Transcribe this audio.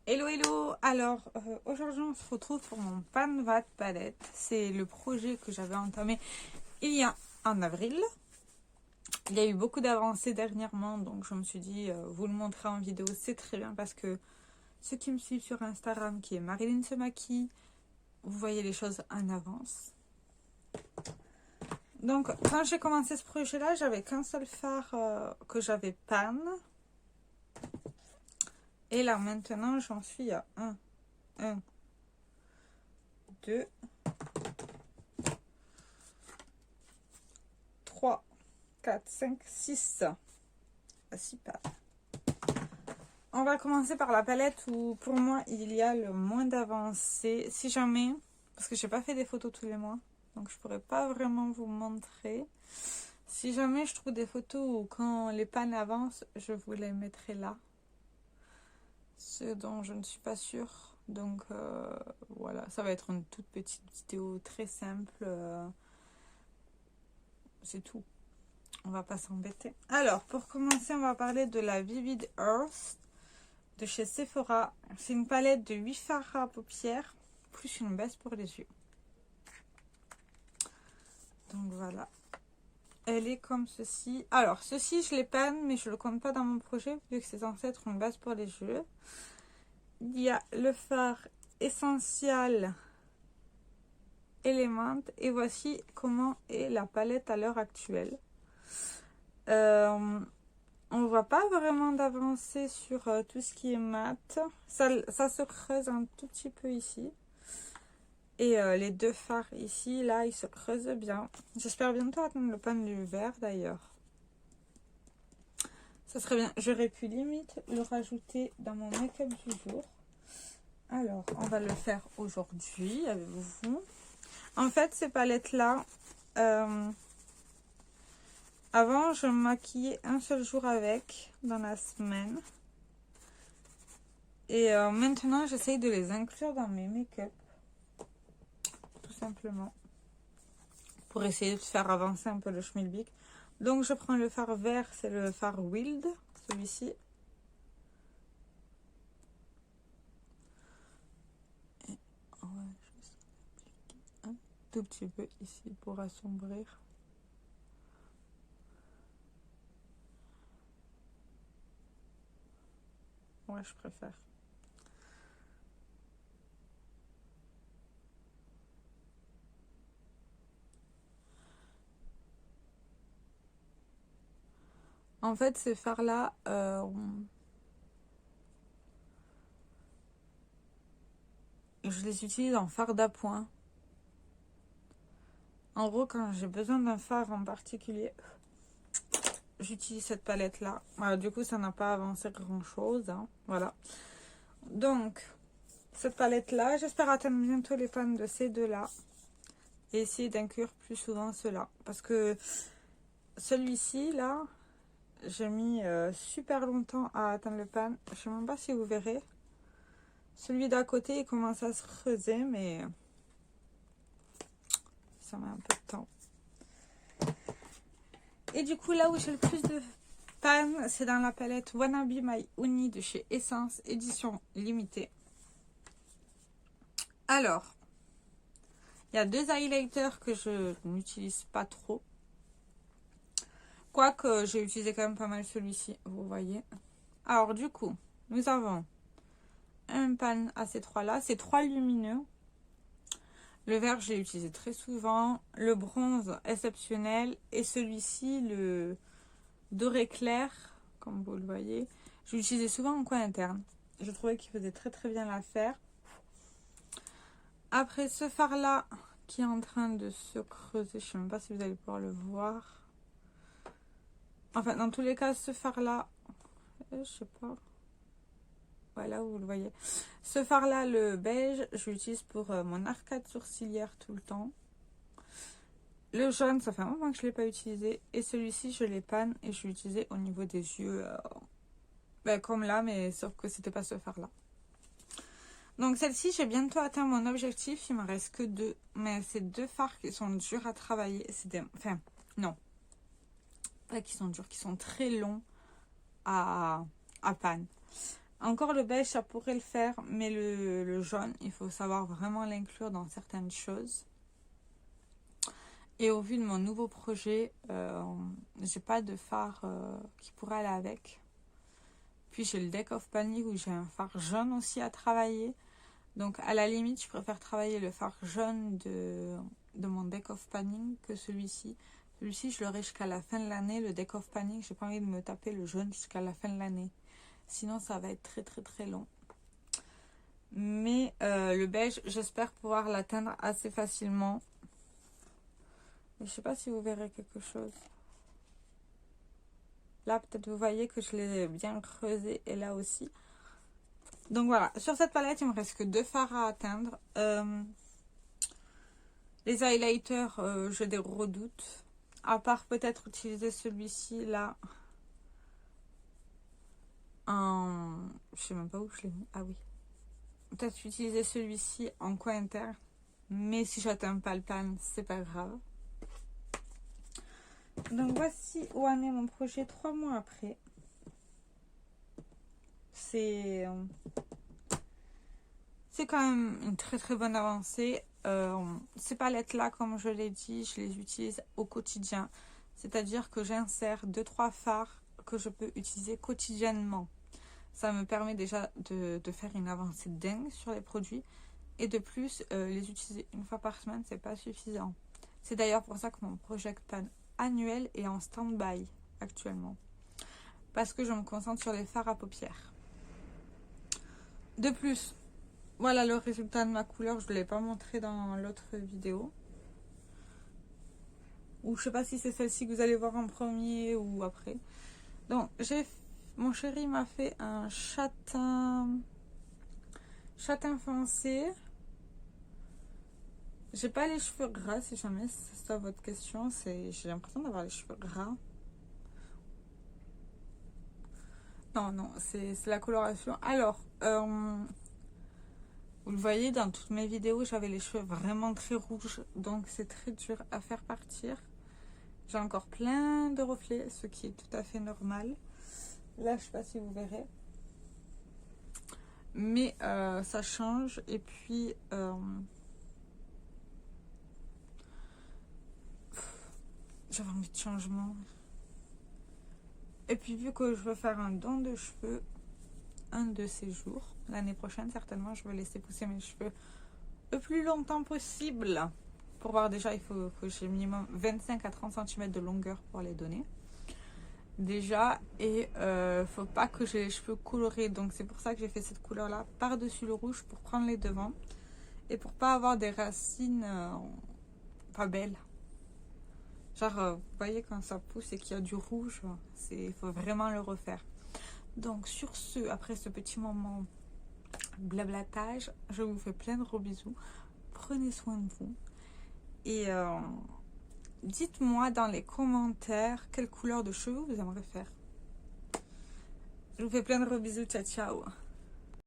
Hello hello. Alors aujourd'hui on se retrouve pour mon Pan Vat palette. C'est le projet que j'avais entamé il y a en avril. Il y a eu beaucoup d'avancées dernièrement, donc je me suis dit vous le montrer en vidéo, c'est très bien parce que ceux qui me suivent sur Instagram, qui est Marilyn se maquille, vous voyez les choses en avance. Donc quand j'ai commencé ce projet là, j'avais qu'un seul fard que j'avais pan. Et là maintenant j'en suis à 1, 2, 3, 4, 5, 6. 6 pattes. On va commencer par la palette où pour moi il y a le moins d'avancée. Si jamais, parce que j'ai pas fait des photos tous les mois, donc je pourrais pas vraiment vous montrer. Si jamais je trouve des photos où quand les pannes avancent, je vous les mettrai là. Ce dont je ne suis pas sûre. Donc voilà, ça va être une toute petite vidéo très simple. C'est tout. On va pas s'embêter. Alors, pour commencer, on va parler de la Vivid Earth de chez Sephora. C'est une palette de 8 fards à paupières, plus une base pour les yeux. Donc voilà. Elle est comme ceci. Alors, ceci, je les panne, mais je le compte pas dans mon projet, vu que c'est censé être une base pour les yeux. Il y a le fard Essential Element. Et voici comment est la palette à l'heure actuelle. On voit pas vraiment d'avancée sur tout ce qui est mat. Ça se creuse un tout petit peu ici. Et les deux fards ici, là, ils se creusent bien. J'espère bientôt atteindre le pan du vert d'ailleurs. Ça serait bien. J'aurais pu limite le rajouter dans mon make-up du jour. Alors, on va le faire aujourd'hui avec vous. En fait, ces palettes-là, avant, je me maquillais un seul jour avec dans la semaine. Et maintenant, j'essaye de les inclure dans mes make-up. Tout simplement. Pour essayer de faire avancer un peu le schmilblick. Donc, je prends le fard vert, c'est le fard Wild, celui-ci. Et on va juste appliquer un tout petit peu ici pour assombrir. Ouais, je préfère. En fait, ces fards-là, je les utilise en fard d'appoint. En gros, quand j'ai besoin d'un fard en particulier, j'utilise cette palette-là. Voilà, du coup, ça n'a pas avancé grand-chose. Hein, voilà. Donc, cette palette-là, j'espère atteindre bientôt les pannes de ces deux-là. Et essayer d'inclure plus souvent ceux-là. Parce que celui-ci, là, j'ai mis super longtemps à atteindre le pan. Je sais même pas si vous verrez. Celui d'à côté, il commence à se creuser, mais ça met un peu de temps. Et du coup, là où j'ai le plus de pan, c'est dans la palette Wannabe My Uni de chez Essence, édition limitée. Alors, il y a deux highlighters que je n'utilise pas trop. Quoique, j'ai utilisé quand même pas mal celui-ci, vous voyez. Alors, du coup, nous avons un pan à ces trois-là. C'est trois lumineux. Le vert, je l'ai utilisé très souvent. Le bronze, exceptionnel. Et celui-ci, le doré clair, comme vous le voyez. Je l'utilisais souvent en coin interne. Je trouvais qu'il faisait très très bien l'affaire. Après ce fard-là, qui est en train de se creuser. Je ne sais même pas si vous allez pouvoir le voir. Enfin, dans tous les cas, ce fard-là, je sais pas. Voilà, vous le voyez. Ce fard-là, le beige, je l'utilise pour mon arcade sourcilière tout le temps. Le jaune, ça fait un moment que je ne l'ai pas utilisé. Et celui-ci, je l'ai panne et je l'ai utilisé au niveau des yeux. Comme là, mais sauf que c'était pas ce fard-là. Donc celle-ci, j'ai bientôt atteint mon objectif. Il me reste que deux. Mais c'est deux fards qui sont durs à travailler. Enfin, non. Pas qui sont durs, qui sont très longs à panne. Encore le beige, ça pourrait le faire, mais le jaune, il faut savoir vraiment l'inclure dans certaines choses. Et au vu de mon nouveau projet, j'ai pas de fard qui pourrait aller avec. Puis j'ai le Deck of Panic où j'ai un fard jaune aussi à travailler. Donc à la limite, je préfère travailler le fard jaune de mon Deck of Panic que celui-ci. Celui-ci, je l'aurai jusqu'à la fin de l'année. Le Deck of Panic, j'ai pas envie de me taper le jaune jusqu'à la fin de l'année. Sinon, ça va être très long. Mais le beige, j'espère pouvoir l'atteindre assez facilement. Je sais pas si vous verrez quelque chose. Là, peut-être vous voyez que je l'ai bien creusé et là aussi. Donc voilà, sur cette palette, il me reste que 2 fards à atteindre. Les highlighters, je les redoute. À part peut-être utiliser celui-ci là. Je sais même pas où je l'ai mis. Ah oui. Peut-être utiliser celui-ci en coin interne. Mais si j'atteins pas le pan, c'est pas grave. Donc voici où en est mon projet 3 mois après. C'est quand même une très bonne avancée. Ces palettes là, comme je l'ai dit, je les utilise au quotidien. C'est-à-dire que j'insère 2-3 fards que je peux utiliser quotidiennement. Ça me permet déjà de faire une avancée dingue sur les produits. Et de plus, les utiliser une fois par semaine, c'est pas suffisant. C'est d'ailleurs pour ça que mon Project Pan annuel est en stand-by actuellement. Parce que je me concentre sur les fards à paupières. De plus, voilà le résultat de ma couleur. Je ne l'ai pas montré dans l'autre vidéo. Ou je sais pas si c'est celle-ci que vous allez voir en premier ou après. Donc, mon chéri m'a fait un châtain foncé. J'ai pas les cheveux gras, si jamais c'est ça votre question. J'ai l'impression d'avoir les cheveux gras. Non, c'est la coloration. Alors, vous le voyez, dans toutes mes vidéos, j'avais les cheveux vraiment très rouges. Donc, c'est très dur à faire partir. J'ai encore plein de reflets, ce qui est tout à fait normal. Là, je sais pas si vous verrez. Mais ça change. Et puis, j'avais envie de changement. Et puis, vu que je veux faire un don de cheveux un de ces jours, l'année prochaine, certainement, je vais laisser pousser mes cheveux le plus longtemps possible. Pour voir, déjà, il faut que j'ai minimum 25 à 30 cm de longueur pour les donner. Déjà, et faut pas que j'ai les cheveux colorés. Donc, c'est pour ça que j'ai fait cette couleur-là par-dessus le rouge pour prendre les devants. Et pour pas avoir des racines pas belles. Genre, vous voyez quand ça pousse et qu'il y a du rouge, il faut vraiment le refaire. Donc sur ce, après ce petit moment blablatage, je vous fais plein de gros bisous. Prenez soin de vous. Et dites-moi dans les commentaires quelle couleur de cheveux vous aimeriez faire. Je vous fais plein de gros bisous. Ciao, ciao.